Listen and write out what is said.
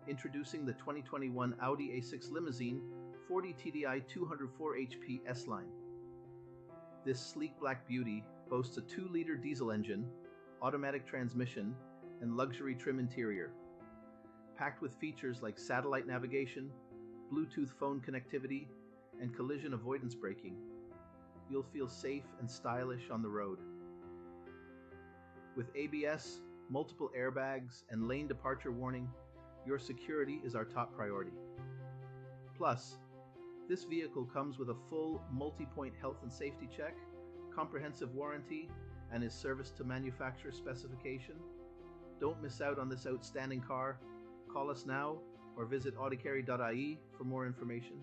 Introducing the 2021 Audi A6 Limousine 40 TDI 204HP S-Line. This sleek black beauty boasts a 2-liter diesel engine, automatic transmission, and luxury trim interior. Packed with features like satellite navigation, Bluetooth phone connectivity, and collision avoidance braking, you'll feel safe and stylish on the road. With ABS, multiple airbags, and lane departure warning, your security is our top priority. Plus, this vehicle comes with a full multi-point health and safety check, comprehensive warranty, and is serviced to manufacturer specification. Don't miss out on this outstanding car. Call us now or visit audikerry.ie for more information.